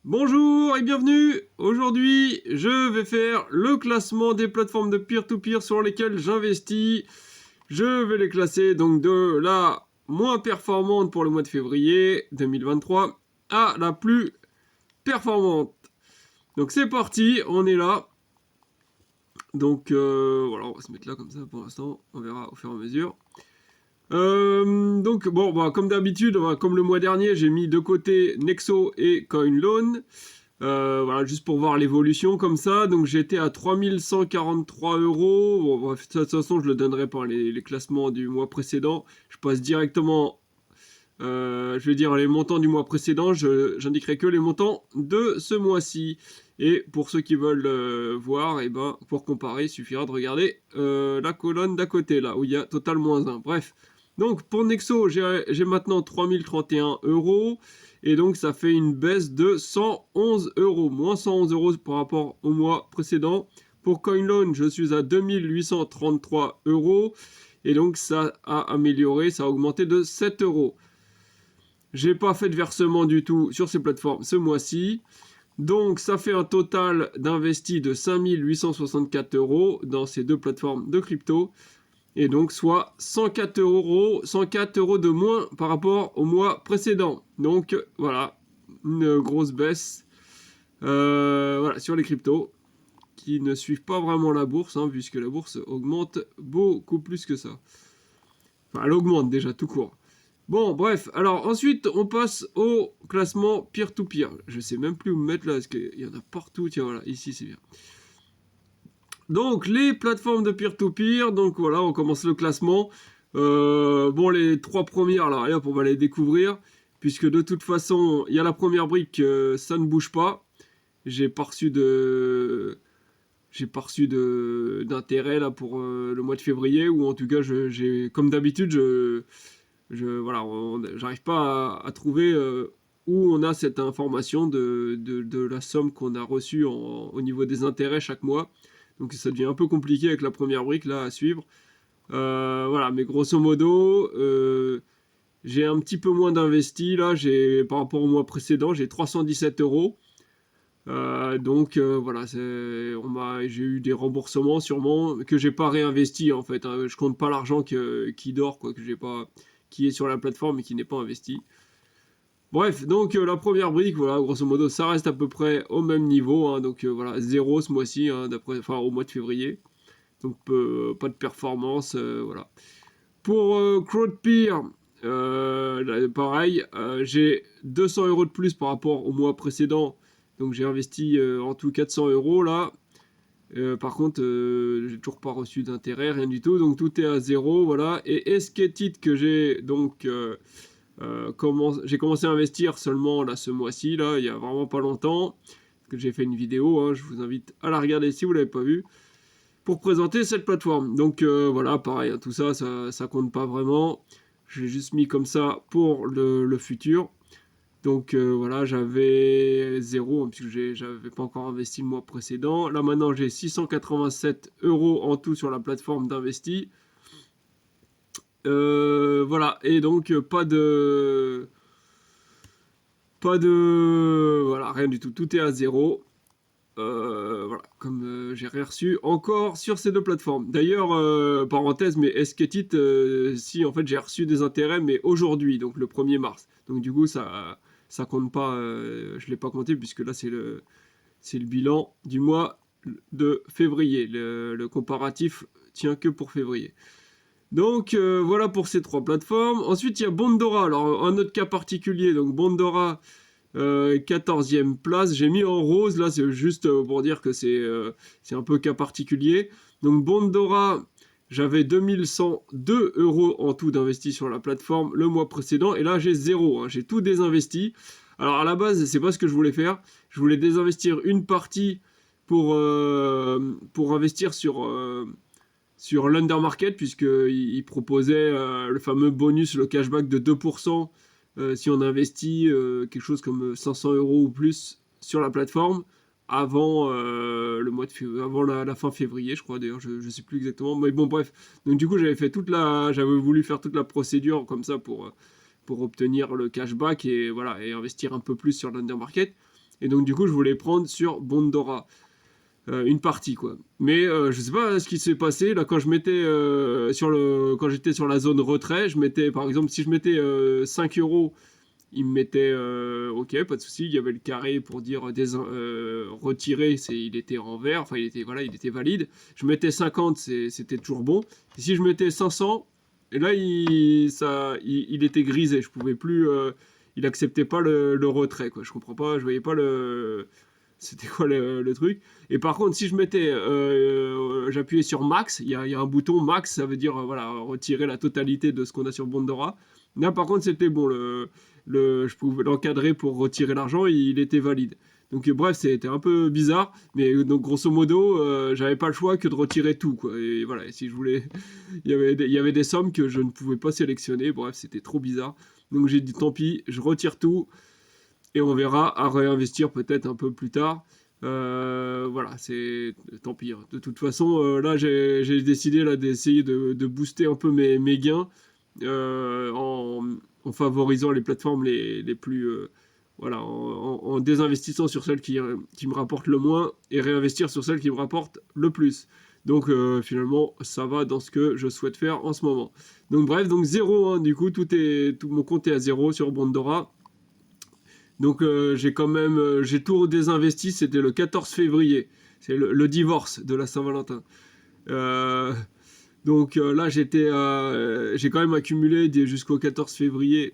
Bonjour et bienvenue. Aujourd'hui, je vais faire le classement des plateformes de peer-to-peer sur lesquelles j'investis. Je vais les classer donc de la moins performante pour le mois de février 2023 à la plus performante. Donc c'est parti, on est là. Donc voilà, on va se mettre là comme ça pour l'instant, on verra au fur et à mesure. Donc bon, bah, comme d'habitude, comme le mois dernier, j'ai mis de côté Nexo et CoinLoan. Voilà, juste pour voir l'évolution comme ça. Donc j'étais à 3143 euros. Bon, bref, de toute façon, je le donnerai par les classements du mois précédent. Je passe directement, je vais dire les montants du mois précédent. J'indiquerai que les montants de ce mois-ci. Et pour ceux qui veulent voir, et ben, pour comparer, il suffira de regarder la colonne d'à côté, là, où il y a total moins 1. Bref. Donc pour Nexo, j'ai maintenant 3031 euros. Et donc ça fait une baisse de 111 euros, moins 111 euros par rapport au mois précédent. Pour CoinLoan, je suis à 2833 euros. Et donc ça a amélioré, ça a augmenté de 7 euros. J'ai pas fait de versement du tout sur ces plateformes ce mois-ci. Donc ça fait un total d'investis de 5864 euros dans ces deux plateformes de crypto. Et donc soit 104 euros de moins par rapport au mois précédent. Donc voilà, une grosse baisse voilà, sur les cryptos qui ne suivent pas vraiment la bourse, hein, puisque la bourse augmente beaucoup plus que ça. Enfin, elle augmente déjà tout court. Bon, bref, alors ensuite on passe au classement peer-to-peer. Je sais même plus où me mettre là, parce qu'il y en a partout. Tiens, voilà, ici c'est bien. Donc les plateformes de peer-to-peer, donc voilà, on commence le classement. Bon, les trois premières, là, hop, on va les découvrir, puisque de toute façon, il y a la première brique, ça ne bouge pas. J'ai pas reçu de, j'ai pas reçu d'intérêt là pour le mois de février, ou en tout cas, j'ai, comme d'habitude, voilà, j'arrive pas à trouver où on a cette information de la somme qu'on a reçue au niveau des intérêts chaque mois. Donc ça devient un peu compliqué avec la première brique là à suivre. Voilà, mais grosso modo, j'ai un petit peu moins d'investi là. Par rapport au mois précédent, j'ai 317 euros. Donc voilà, j'ai eu des remboursements sûrement que j'ai pas réinvesti en fait, hein. Je compte pas l'argent qui dort, quoi, que j'ai pas, qui est sur la plateforme et qui n'est pas investi. Bref, donc la première brique, voilà, grosso modo, ça reste à peu près au même niveau, hein. Donc voilà, zéro ce mois-ci, hein, enfin au mois de février. Donc pas de performance, voilà. Pour CrowdPeer, pareil, j'ai 200 euros de plus par rapport au mois précédent. Donc j'ai investi en tout 400 euros là. Par contre, j'ai toujours pas reçu d'intérêt, rien du tout. Donc tout est à zéro, voilà. Et Esketit que j'ai donc j'ai commencé à investir seulement là ce mois-ci, là, il y a vraiment pas longtemps. Que j'ai fait une vidéo, hein, je vous invite à la regarder si vous l'avez pas vue, pour présenter cette plateforme. Donc voilà, pareil, hein, tout ça, ça compte pas vraiment. Je l'ai juste mis comme ça pour le futur. Donc voilà, j'avais zéro, hein, puisque j'avais pas encore investi le mois précédent. Là maintenant, j'ai 687 euros en tout sur la plateforme d'investi. Voilà, et donc voilà, rien du tout, tout est à zéro. Voilà, comme j'ai rien reçu encore sur ces deux plateformes. D'ailleurs, parenthèse, mais Esketit, si en fait j'ai reçu des intérêts, mais aujourd'hui, donc le 1er mars. Donc du coup, ça compte pas, je l'ai pas compté puisque là c'est le bilan du mois de février. Le comparatif tient que pour février. Donc voilà pour ces trois plateformes. Ensuite, il y a Bondora. Alors un autre cas particulier. Donc Bondora, 14e place. J'ai mis en rose, là, c'est juste pour dire que c'est un peu cas particulier. Donc Bondora, j'avais 2102 euros en tout d'investi sur la plateforme le mois précédent. Et là, j'ai zéro, hein, j'ai tout désinvesti. Alors à la base, c'est pas ce que je voulais faire. Je voulais désinvestir une partie pour investir sur l'undermarket, puisqu'il proposait le fameux bonus, le cashback de 2% si on investit quelque chose comme 500 euros ou plus sur la plateforme avant le mois de avant la fin février, je crois. D'ailleurs, je sais plus exactement, mais bon, bref. Donc du coup, j'avais voulu faire toute la procédure comme ça pour obtenir le cashback et voilà, et investir un peu plus sur l'undermarket. Et donc du coup, je voulais prendre sur Bondora. Une partie quoi. Mais je sais pas ce qui s'est passé là quand je mettais quand j'étais sur la zone retrait, je mettais par exemple si je mettais 5 euros, il me mettait ok pas de souci, il y avait le carré pour dire retirer, il était en vert, enfin il était valide. Je mettais 50, c'était toujours bon. Et si je mettais 500, et là il était grisé, je pouvais plus, il acceptait pas le retrait quoi. Je comprends pas, je voyais pas c'était quoi le truc. Et par contre, si je mettais, j'appuyais sur max, il y a un bouton max, ça veut dire voilà, retirer la totalité de ce qu'on a sur Bondora. Là, par contre, c'était bon, je pouvais l'encadrer pour retirer l'argent, il était valide. Donc bref, c'était un peu bizarre, mais donc grosso modo, j'avais pas le choix que de retirer tout, quoi. Et voilà, et si je voulais, il y avait des sommes que je ne pouvais pas sélectionner. Bref, c'était trop bizarre. Donc j'ai dit tant pis, je retire tout et on verra à réinvestir peut-être un peu plus tard. Voilà, c'est tant pis. De toute façon, là, j'ai décidé là d'essayer de booster un peu mes gains en favorisant les plateformes les plus voilà, en désinvestissant sur celles qui me rapportent le moins et réinvestir sur celles qui me rapportent le plus. Donc finalement, ça va dans ce que je souhaite faire en ce moment. Donc bref, donc 0, hein, du coup, tout mon compte est à 0 sur Bondora. Donc j'ai tout désinvesti, c'était le 14 février. C'est le divorce de la Saint-Valentin. Euh, là, j'ai quand même accumulé jusqu'au 14 février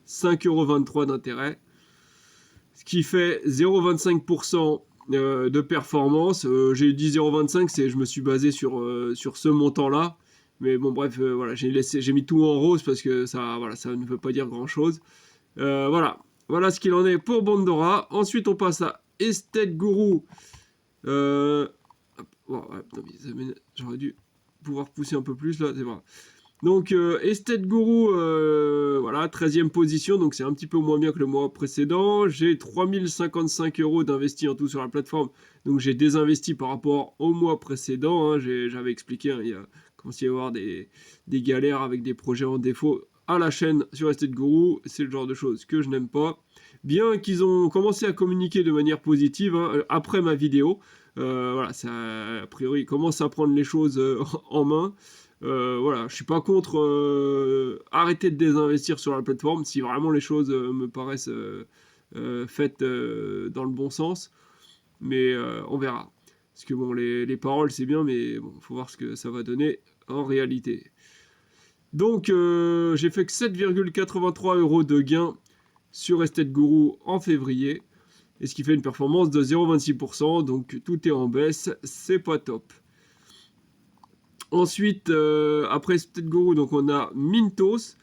5,23 € d'intérêt, ce qui fait 0,25% de performance. J'ai dit 0,25, je me suis basé sur ce montant-là. Mais bon, bref, voilà, j'ai mis tout en rose parce que voilà, ça ne veut pas dire grand-chose. Voilà. Voilà ce qu'il en est pour Bondora. Ensuite, on passe à Estate Guru. J'aurais dû pouvoir pousser un peu plus là, c'est vrai. Donc, Estate Guru, voilà, 13e position. Donc, c'est un petit peu moins bien que le mois précédent. J'ai 3055 € d'investis en tout sur la plateforme. Donc, j'ai désinvesti par rapport au mois précédent. Hein. J'avais expliqué, hein, il commence à y avoir des galères avec des projets en défaut à la chaîne sur Estate Guru. C'est le genre de choses que je n'aime pas. Bien qu'ils ont commencé à communiquer de manière positive hein, après ma vidéo. Voilà, ça, a priori, ils commencent à prendre les choses en main. Voilà, je suis pas contre arrêter de désinvestir sur la plateforme si vraiment les choses me paraissent faites dans le bon sens. Mais on verra. Parce que bon, les paroles c'est bien, mais bon, faut voir ce que ça va donner en réalité. Donc j'ai fait que 7,83 € de gain sur Estate Guru en février. Et ce qui fait une performance de 0,26%. Donc tout est en baisse, c'est pas top. Ensuite, après Estate Guru, donc on a Mintos.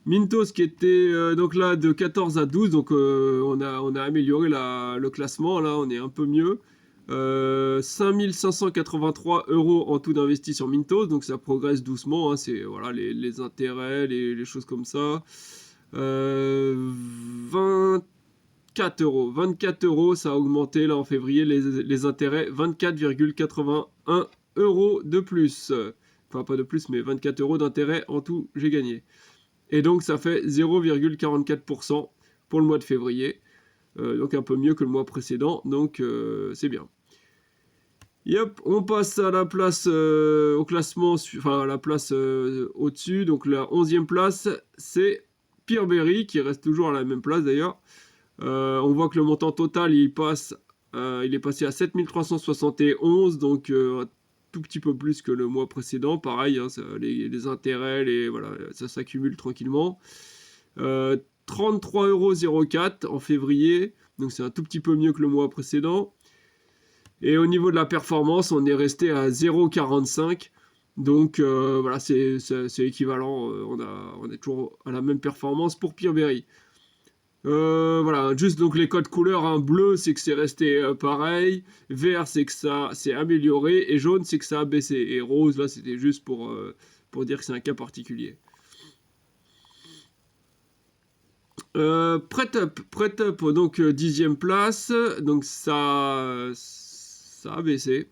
Mintos qui était donc là de 14 à 12, donc on a amélioré le classement, là on est un peu mieux. 5583 € en tout d'investi sur Mintos, donc ça progresse doucement, hein, c'est voilà, les intérêts, les choses comme ça. 24 €. 24 €, ça a augmenté là en février les intérêts, 24,81 € de plus. Enfin, pas de plus, mais 24 € d'intérêt en tout, j'ai gagné. Et donc, ça fait 0,44% pour le mois de février. Donc, un peu mieux que le mois précédent. Donc, c'est bien. Yep, on passe à la place au classement, enfin, à la place au-dessus. Donc, la 11e place, c'est Peerberry, qui reste toujours à la même place d'ailleurs. On voit que le montant total, il est passé à 7371, donc un tout petit peu plus que le mois précédent. Pareil, hein, les intérêts, voilà, ça s'accumule tranquillement. 33,04 € en février, donc c'est un tout petit peu mieux que le mois précédent. Et au niveau de la performance, on est resté à 0,45. Donc voilà, c'est équivalent. On est toujours à la même performance pour Peerberry. Voilà, juste donc les codes couleurs, hein, bleu c'est que c'est resté pareil, vert c'est que ça s'est amélioré, et jaune c'est que ça a baissé, et rose là c'était juste pour dire que c'est un cas particulier. Prêt up, donc 10e place, donc ça a baissé,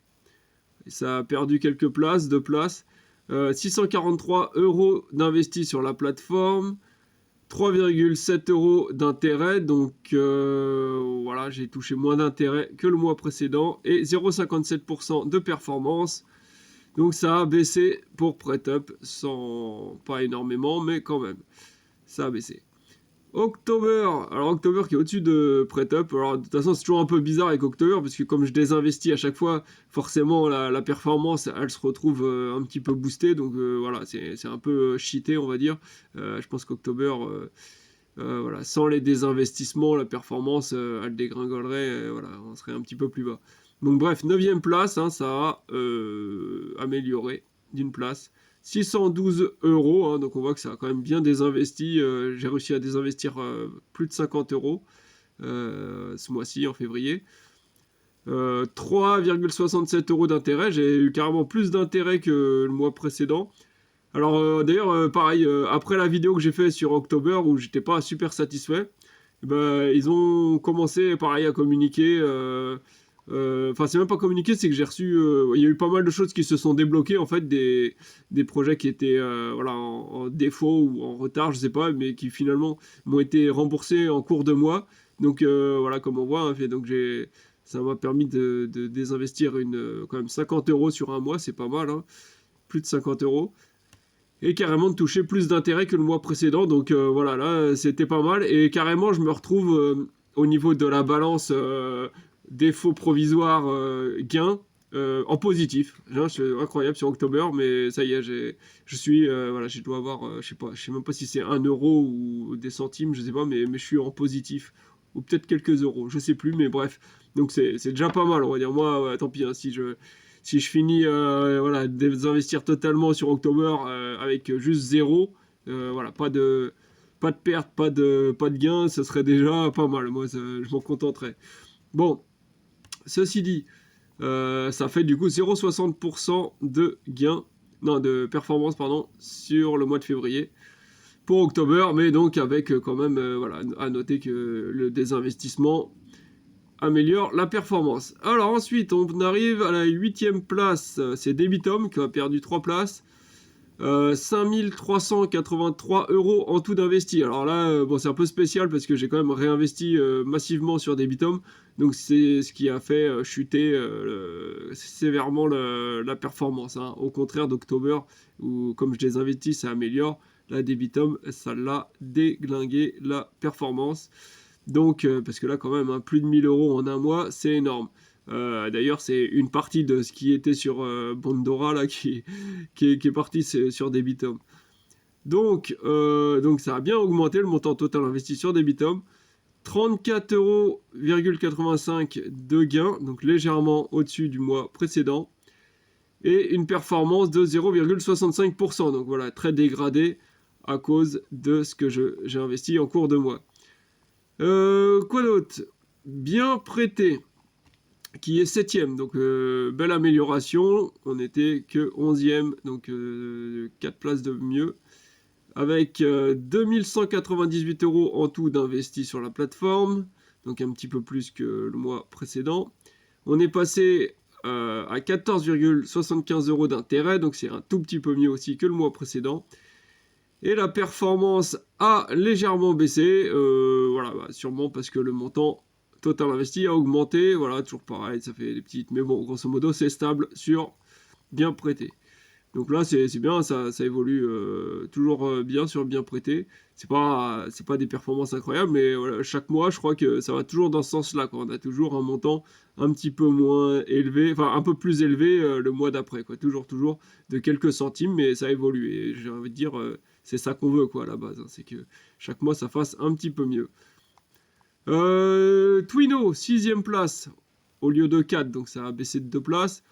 ça a perdu quelques places, 2 places, 643 € d'investis sur la plateforme. 3,7 euros d'intérêt, donc voilà, j'ai touché moins d'intérêt que le mois précédent, et 0,57% de performance. Donc ça a baissé pour PrêtUp, sans pas énormément, mais quand même, ça a baissé. October, alors October qui est au-dessus de PrêtUp, alors de toute façon c'est toujours un peu bizarre avec October, parce que comme je désinvestis à chaque fois, forcément la performance elle se retrouve un petit peu boostée, donc voilà, c'est un peu cheaté on va dire. Je pense qu'October, voilà, sans les désinvestissements, la performance elle dégringolerait, voilà, on serait un petit peu plus bas. Donc bref, 9ème place, hein, ça a amélioré d'une place. 612 euros, hein, donc on voit que ça a quand même bien désinvesti. J'ai réussi à désinvestir plus de 50 euros ce mois-ci, en février. 3,67 euros d'intérêt, j'ai eu carrément plus d'intérêt que le mois précédent. Alors d'ailleurs, pareil, après la vidéo que j'ai fait sur October où j'étais pas super satisfait, ben, ils ont commencé pareil à communiquer. Enfin, c'est même pas communiqué, c'est que j'ai reçu. Il y a eu pas mal de choses qui se sont débloquées en fait, des projets qui étaient voilà, en défaut ou en retard, je sais pas, mais qui finalement m'ont été remboursés en cours de mois. Donc voilà, comme on voit, hein, donc ça m'a permis de désinvestir quand même 50 euros sur un mois, c'est pas mal, hein, plus de 50 euros. Et carrément de toucher plus d'intérêt que le mois précédent. Donc voilà, là, c'était pas mal. Et carrément, je me retrouve au niveau de la balance défaut provisoire gain en positif. C'est incroyable sur October, mais ça y est, je suis, voilà, je dois avoir, je sais même pas si c'est 1 euro ou des centimes, je sais pas, mais je suis en positif. Ou peut-être quelques euros, je sais plus, mais bref. Donc c'est déjà pas mal, on va dire. Moi, tant pis, hein, si je finis voilà, désinvestir totalement sur October avec juste zéro, voilà, pas de perte, pas de gain, ce serait déjà pas mal. Moi, je m'en contenterais. Bon, ceci dit, ça fait du coup 0,60% de gain, non, de performance, pardon, sur le mois de février pour October, mais donc avec quand même, voilà, à noter que le désinvestissement améliore la performance. Alors ensuite, on arrive à la 8ème place, c'est Debitum qui a perdu 3 places. 5383 euros en tout d'investi. Alors là, bon, c'est un peu spécial parce que j'ai quand même réinvesti massivement sur Debitum. Donc c'est ce qui a fait chuter sévèrement la performance. Hein. Au contraire d'October, où comme je les investis, ça améliore. La Debitum, ça l'a déglingué la performance. Donc, parce que là, quand même, hein, plus de 1000 euros en un mois, c'est énorme. D'ailleurs, c'est une partie de ce qui était sur Bondora là, qui est parti sur Debitum. Donc ça a bien augmenté le montant total investi sur Debitum. 34,85 € de gain, donc légèrement au-dessus du mois précédent. Et une performance de 0,65%. Donc voilà, très dégradé à cause de ce que j'ai investi en cours de mois. Quoi d'autre? Bien prêté, qui est 7ème, donc belle amélioration. On n'était que 11ème, donc 4 places de mieux. Avec 2198 euros en tout d'investis sur la plateforme, donc un petit peu plus que le mois précédent. On est passé à 14,75 euros d'intérêt, donc c'est un tout petit peu mieux aussi que le mois précédent. Et la performance a légèrement baissé, voilà, bah, sûrement parce que le montant total investi a augmenté, voilà, toujours pareil, ça fait des petites, mais bon, grosso modo, c'est stable sur bien prêté. Donc là, c'est bien, ça évolue toujours bien sur bien prêté. C'est pas des performances incroyables, mais voilà, chaque mois, je crois que ça va toujours dans ce sens-là, quoi. On a toujours un montant un petit peu moins élevé, enfin un peu plus élevé le mois d'après, quoi. Toujours de quelques centimes, mais ça évolue. Et j'ai envie de dire, c'est ça qu'on veut, quoi, à la base. Hein. C'est que chaque mois, ça fasse un petit peu mieux. Twino, 6ème place, au lieu de 4, donc ça a baissé de 2 places.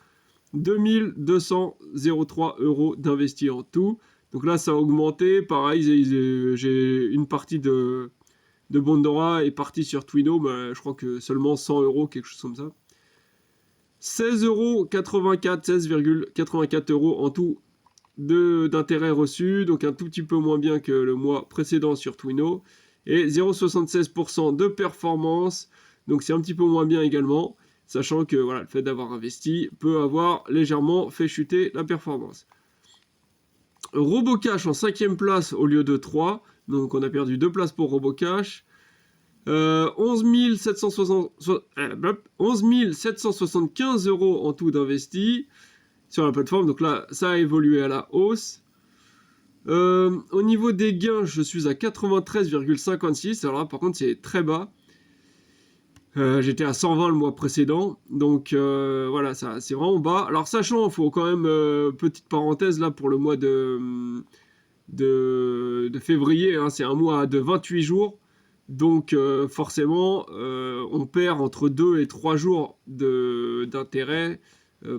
2203 euros d'investis en tout. Donc là, ça a augmenté. Pareil, j'ai une partie de Bondora est partie sur Twino, mais je crois que seulement 100 euros, quelque chose comme ça. 16,84 euros en tout d'intérêt reçu, donc un tout petit peu moins bien que le mois précédent sur Twino. Et 0,76% de performance, donc c'est un petit peu moins bien également. Sachant que voilà, le fait d'avoir investi peut avoir légèrement fait chuter la performance. Robocash en 5ème place au lieu de 3. Donc on a perdu 2 places pour RoboCash. 11 775 euros en tout d'investi sur la plateforme. Donc là, ça a évolué à la hausse. Au niveau des gains, je suis à 93,56. Alors là, par contre, c'est très bas. J'étais à 120 le mois précédent. Donc voilà, ça, c'est vraiment bas. Alors sachant, il faut quand même, petite parenthèse là pour le mois de février. Hein, c'est un mois de 28 jours. Donc forcément, on perd entre 2 et 3 jours d'intérêt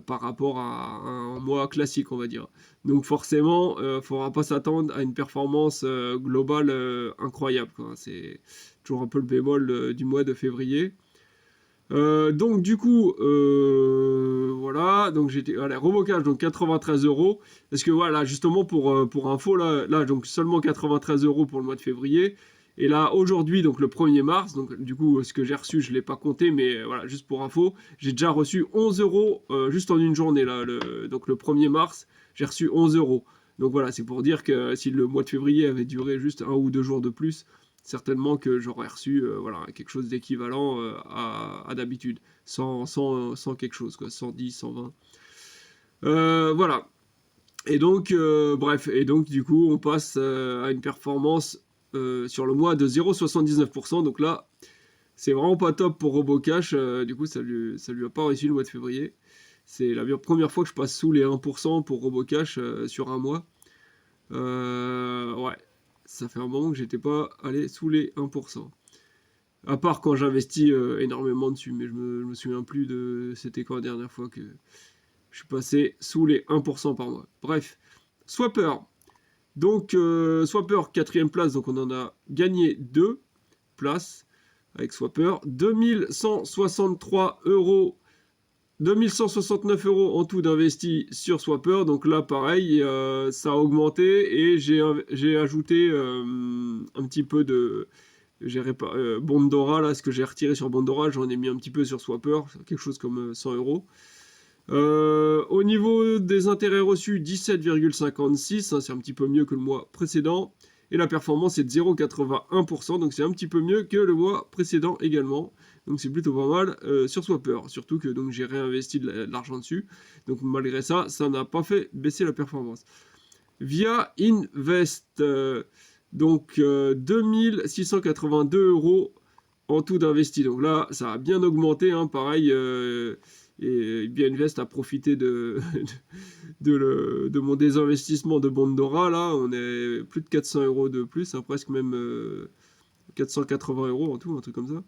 par rapport à un mois classique, on va dire. Donc forcément, il ne faudra pas s'attendre à une performance globale incroyable, quoi. C'est toujours un peu le bémol du mois de février. Donc du coup, voilà, donc j'étais à la RoboCash, donc 93 euros. Parce que voilà, justement pour info, là, donc seulement 93 euros pour le mois de février. Et là, aujourd'hui, donc le 1er mars, donc du coup, ce que j'ai reçu, je ne l'ai pas compté, mais voilà, juste pour info, j'ai déjà reçu 11 euros juste en une journée, là. Donc le 1er mars, j'ai reçu 11 euros. Donc voilà, c'est pour dire que si le mois de février avait duré juste 1 ou 2 jours de plus, certainement que j'aurais reçu voilà, quelque chose d'équivalent à d'habitude, sans quelque chose, quoi, 110, 120. Voilà. Et donc, bref, et donc du coup, on passe à une performance sur le mois de 0,79%. Donc là, c'est vraiment pas top pour RoboCash. Du coup, ça lui a pas réussi le mois de février. C'est la première fois que je passe sous les 1% pour RoboCash sur un mois. Ouais, ça fait un moment que j'étais pas allé sous les 1%. À part quand j'investis énormément dessus, mais je me souviens plus de c'était quand la dernière fois que je suis passé sous les 1% par mois. Bref, Swapper. Donc Swapper, 4ème place, donc on en a gagné 2 places avec Swapper. 2163 euros. 2169 euros en tout d'investi sur Swapper. Donc là, pareil, ça a augmenté et j'ai ajouté un petit peu de Bondora. Là, ce que j'ai retiré sur Bondora, j'en ai mis un petit peu sur Swapper, quelque chose comme 100 euros. Au niveau des intérêts reçus, 17,56, hein, c'est un petit peu mieux que le mois précédent. Et la performance est de 0,81%, donc c'est un petit peu mieux que le mois précédent également. Donc c'est plutôt pas mal sur Swapper, surtout que donc j'ai réinvesti de l'argent dessus. Donc malgré ça, ça n'a pas fait baisser la performance. Via Invest, donc 2682 euros en tout d'investi. Donc là, ça a bien augmenté, hein, pareil. Et Via Invest a profité de mon désinvestissement de Bondora. Là, on est plus de 400 euros de plus, hein, presque même 480 euros en tout, un truc comme ça.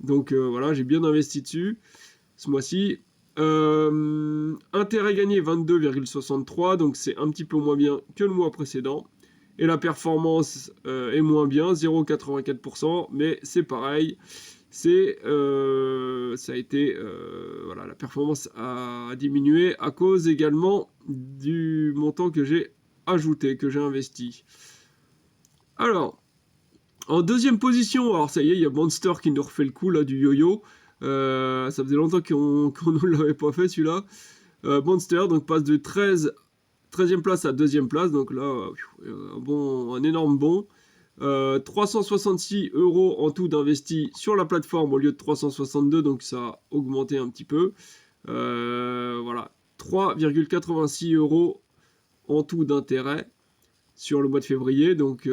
Donc voilà, j'ai bien investi dessus ce mois-ci. Intérêt gagné 22,63, donc c'est un petit peu moins bien que le mois précédent. Et la performance est moins bien, 0,84%, mais c'est pareil. Ça a été, voilà, la performance a diminué à cause également du montant que j'ai ajouté, que j'ai investi. Alors, en deuxième position, alors ça y est, il y a Monster qui nous refait le coup là du yo-yo. Ça faisait longtemps qu'on ne l'avait pas fait celui-là. Monster donc passe de 13e place à 2e place, donc là un énorme bond. 366 euros en tout d'investi sur la plateforme au lieu de 362, donc ça a augmenté un petit peu. Voilà, 3,86 euros en tout d'intérêt sur le mois de février, donc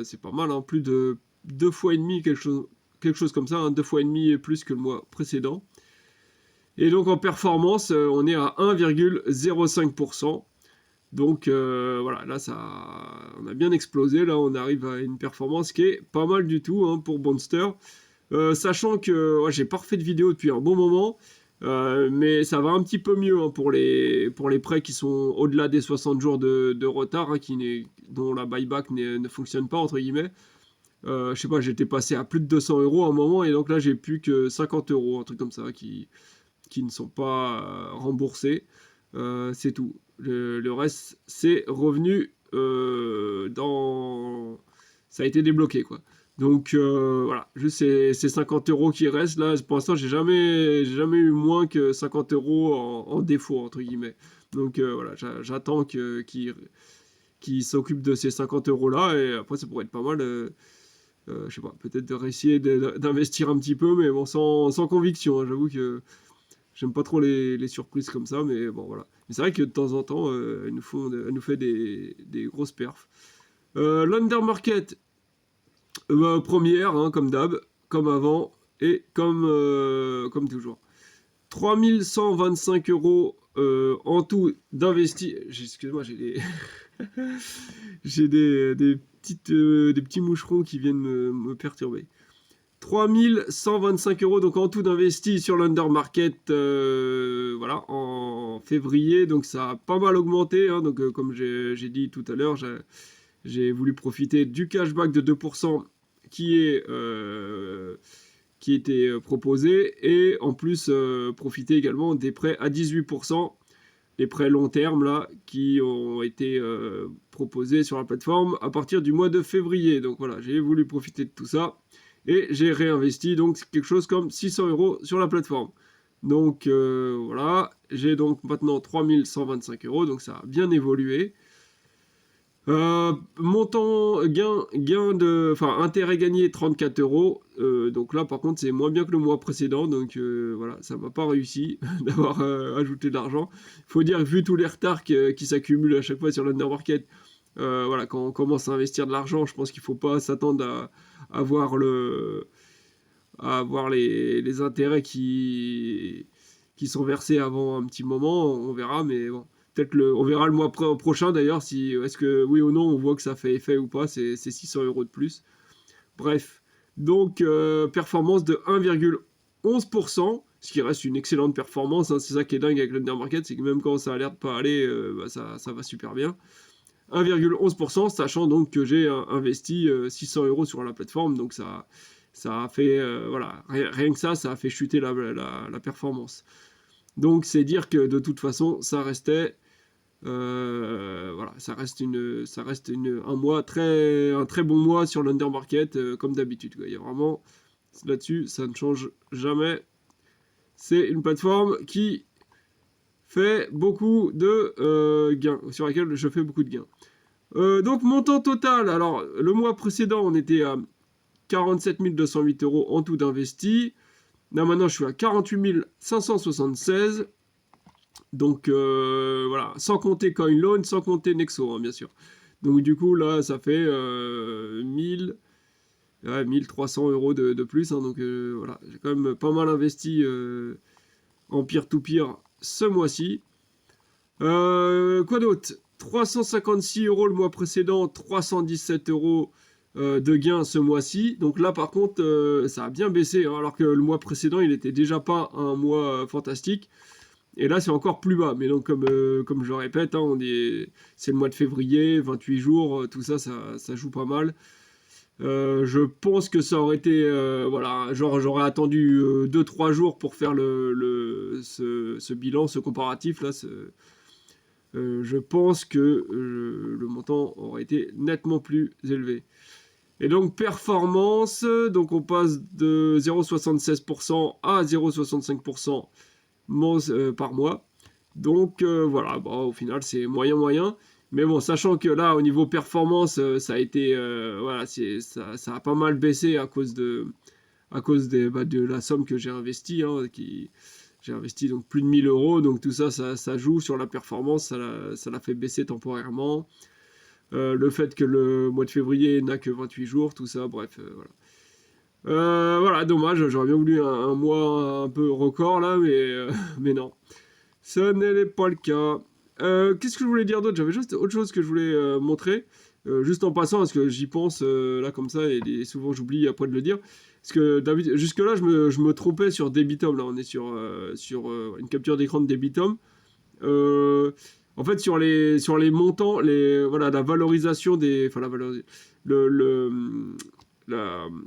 c'est pas mal, hein, plus de 2 fois et demi, quelque chose comme ça, hein, 2 fois et demi et plus que le mois précédent. Et donc en performance, on est à 1,05%. Donc voilà, là on a bien explosé, là on arrive à une performance qui est pas mal du tout, hein, pour Monster. Sachant que j'ai pas refait de vidéo depuis un bon moment, mais ça va un petit peu mieux, hein, pour les prêts qui sont au-delà des 60 jours de retard, hein, dont la buyback ne fonctionne pas, entre guillemets. Je sais pas, j'étais passé à plus de 200 euros à un moment, et donc là j'ai plus que 50 euros, un truc comme ça, qui ne sont pas remboursés. C'est tout. Le reste, c'est revenu ça a été débloqué, quoi. Donc voilà, juste ces 50 euros qui restent là. Pour l'instant, j'ai jamais eu moins que 50 euros en défaut, entre guillemets. Donc voilà, j'attends qu'ils qui s'occupe de ces 50 euros là, et après ça pourrait être pas mal, je sais pas, peut-être de réessayer d'investir un petit peu, mais bon, sans conviction, hein. J'avoue que j'aime pas trop les surprises comme ça, mais bon, voilà. Mais c'est vrai que de temps en temps, elle nous fait des grosses perfs. L'undermarket, première, hein, comme d'hab, comme avant, et comme toujours. 3125 euros en tout d'investi. Excuse-moi, j'ai j'ai des petits moucherons qui viennent me perturber. 3125 euros donc en tout d'investi sur l'undermarket, voilà, en février. Donc ça a pas mal augmenté, hein. Donc comme j'ai dit tout à l'heure, j'ai voulu profiter du cashback de 2% qui était proposé, et en plus profiter également des prêts à 18%, les prêts long terme là, qui ont été proposés sur la plateforme à partir du mois de février. Donc voilà, j'ai voulu profiter de tout ça, et j'ai réinvesti donc quelque chose comme 600 euros sur la plateforme. Donc voilà, j'ai donc maintenant 3125 euros, donc ça a bien évolué. Montant intérêt gagné 34 euros. Donc là, par contre, c'est moins bien que le mois précédent. Donc voilà, ça m'a pas réussi d'avoir ajouté de l'argent. Il faut dire, vu tous les retards qui s'accumulent à chaque fois sur l'undermarket, voilà, quand on commence à investir de l'argent, je pense qu'il faut pas s'attendre à voir les intérêts qui sont versés avant un petit moment. On verra, mais bon. Peut-être on verra le mois prochain d'ailleurs, si est-ce que oui ou non on voit que ça fait effet ou pas, c'est 600 euros de plus. Bref, donc performance de 1,11%, ce qui reste une excellente performance, hein. C'est ça qui est dingue avec l'undermarket, c'est que même quand ça a l'air de pas aller, bah, ça va super bien. 1,11%, sachant donc que j'ai investi 600 euros sur la plateforme, donc ça a fait, voilà, rien que ça a fait chuter la performance. Donc c'est dire que de toute façon, ça restait, voilà, ça reste un très bon mois sur l'undermarket, comme d'habitude, quoi. Il y a vraiment, là-dessus, ça ne change jamais. C'est une plateforme qui fait beaucoup de gains, sur laquelle je fais beaucoup de gains. Donc montant total, alors le mois précédent, on était à 47 208 euros en tout d'investi. Là maintenant, je suis à 48 576. Donc voilà, sans compter CoinLoan, sans compter Nexo, hein, bien sûr. Donc du coup, là, ça fait 1300 euros de plus, hein. Donc voilà, j'ai quand même pas mal investi en peer-to-peer ce mois-ci. Quoi d'autre? 356 euros le mois précédent, 317 euros de gains ce mois-ci. Donc là, par contre, ça a bien baissé, hein, alors que le mois précédent, il n'était déjà pas un mois fantastique. Et là, c'est encore plus bas. Mais donc, comme je le répète, hein, c'est le mois de février, 28 jours, tout ça, ça joue pas mal. Je pense que ça aurait été, voilà, genre j'aurais attendu 2-3 jours pour faire ce bilan, ce comparatif là. Je pense que le montant aurait été nettement plus élevé. Et donc performance, donc on passe de 0,76% à 0,65% par mois. Donc voilà, bon, au final c'est moyen. Mais bon, sachant que là, au niveau performance, ça a été, voilà, ça a pas mal baissé à cause de la somme que j'ai investie, hein, j'ai investi donc plus de 1000 euros, donc tout ça, ça joue sur la performance, ça l'a fait baisser temporairement. Le fait que le mois de février n'a que 28 jours, tout ça, bref, voilà. Voilà, dommage, j'aurais bien voulu un mois un peu record là, mais non. Ça n'est pas le cas. Qu'est-ce que je voulais dire d'autre? J'avais juste autre chose que je voulais montrer. Juste en passant, parce que j'y pense là comme ça, et souvent j'oublie après de le dire. Parce que jusque-là, je me trompais sur Debitum. Là, on est sur une capture d'écran de Debitum. En fait, sur les montants, voilà, la valorisation enfin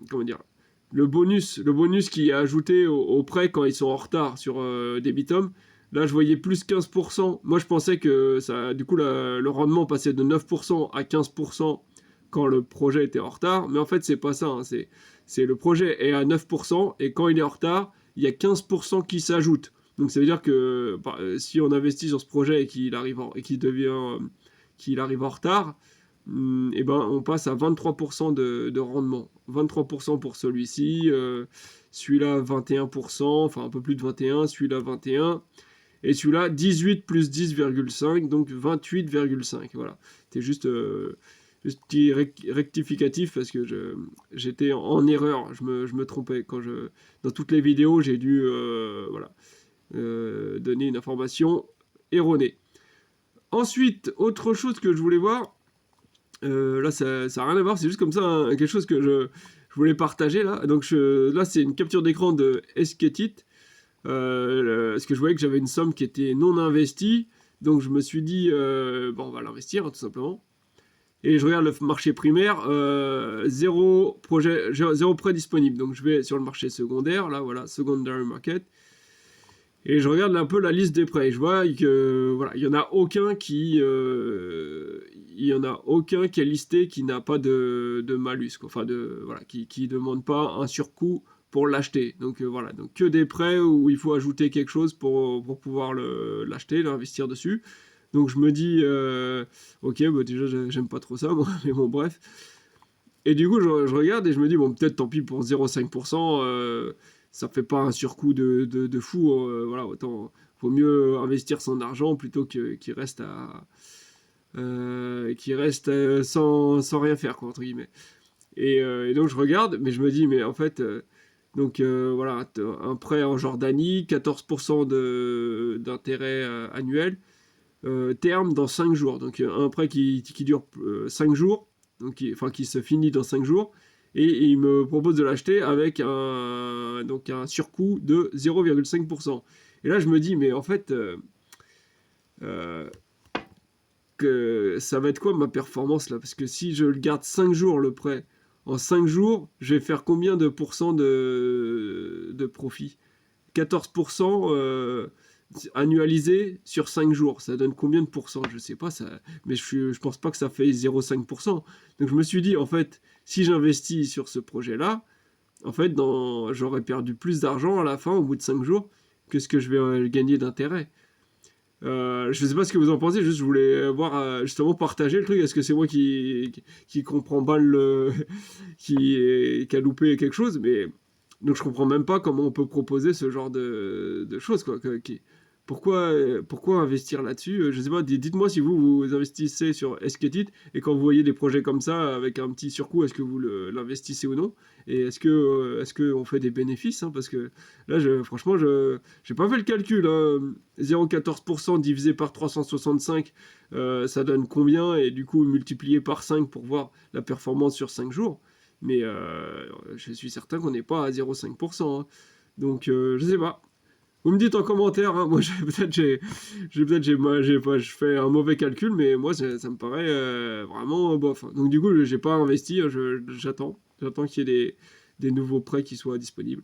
comment dire, le bonus qui est ajouté au prêt quand ils sont en retard sur Debitum. Là, je voyais plus 15%. Moi, je pensais que ça, du coup, le rendement passait de 9% à 15% quand le projet était en retard. Mais en fait, c'est pas ça, hein. C'est le projet est à 9% et quand il est en retard, il y a 15% qui s'ajoutent. Donc, ça veut dire que si on investit sur ce projet et qu'il qu'il arrive en retard, et ben on passe à 23% de rendement. 23% pour celui-ci, celui-là 21%, enfin un peu plus de 21, celui-là 21, et celui-là 18 plus 10,5, donc 28,5. Voilà, c'était juste petit rectificatif parce que j'étais en erreur, je me trompais. Dans toutes les vidéos, j'ai dû voilà, donner une information erronée. Ensuite, autre chose que je voulais voir, là ça n'a rien à voir, c'est juste comme ça, hein, quelque chose que je voulais partager là. Donc là c'est une capture d'écran de Esketit, parce que je voyais que j'avais une somme qui était non investie, donc je me suis dit, bon on va l'investir hein, tout simplement. Et je regarde le marché primaire, zéro prêt disponible. Donc je vais sur le marché secondaire, là voilà, secondary market. Et je regarde un peu la liste des prêts. Et je vois que voilà, il y en a aucun qui est listé qui n'a pas de malus, quoi. Enfin voilà, qui demande pas un surcoût pour l'acheter. Donc voilà, donc que des prêts où il faut ajouter quelque chose pour pouvoir l'acheter, l'investir dessus. Donc je me dis, ok, bah déjà j'aime pas trop ça, moi, mais bon bref. Et du coup je regarde et je me dis, bon peut-être tant pis pour 0,5%, ça fait pas un surcoût de fou, voilà, autant, faut mieux investir son argent plutôt qu'il reste sans rien faire, quoi, entre guillemets. Et donc je regarde, mais je me dis, mais en fait, donc voilà, un prêt en Jordanie, 14% d'intérêt annuel, terme dans 5 jours. Donc un prêt qui dure 5 jours, donc qui se finit dans 5 jours, et il me propose de l'acheter avec un surcoût de 0,5%. Et là je me dis, mais en fait, que ça va être quoi ma performance là? Parce que si je le garde 5 jours le prêt, en 5 jours, je vais faire combien de pourcents de profit? 14%, annualisé sur 5 jours, ça donne combien de pourcents? Je sais pas, mais je pense pas que ça fait 0,5%. Donc je me suis dit, en fait, si j'investis sur ce projet-là, en fait, j'aurais perdu plus d'argent à la fin, au bout de 5 jours, que ce que je vais gagner d'intérêt. Je sais pas ce que vous en pensez, juste je voulais voir, justement, partager le truc. Est-ce que c'est moi qui comprend pas qui a loupé quelque chose? Mais donc je comprends même pas comment on peut proposer ce genre de choses, quoi. Pourquoi investir là-dessus? Je sais pas, dites-moi si vous investissez sur Esketit et quand vous voyez des projets comme ça avec un petit surcoût, est-ce que vous l'investissez ou non? Et est-ce que on fait des bénéfices, hein? Parce que là, franchement, j'ai pas fait le calcul, hein. 0,14% divisé par 365, ça donne combien? Et du coup, multiplié par 5 pour voir la performance sur 5 jours. Mais je suis certain qu'on n'est pas à 0,5%, hein. Donc, je sais pas. Vous me dites en commentaire, hein. Moi je fais un mauvais calcul, mais moi ça me paraît vraiment bof. Donc du coup, j'ai pas investi, hein. J'attends qu'il y ait des nouveaux prêts qui soient disponibles.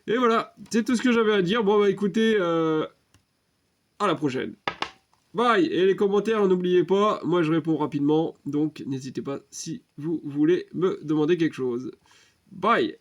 Et voilà, c'est tout ce que j'avais à dire. Bon bah écoutez, à la prochaine. Bye. Et les commentaires, n'oubliez pas, moi je réponds rapidement, donc n'hésitez pas si vous voulez me demander quelque chose. Bye.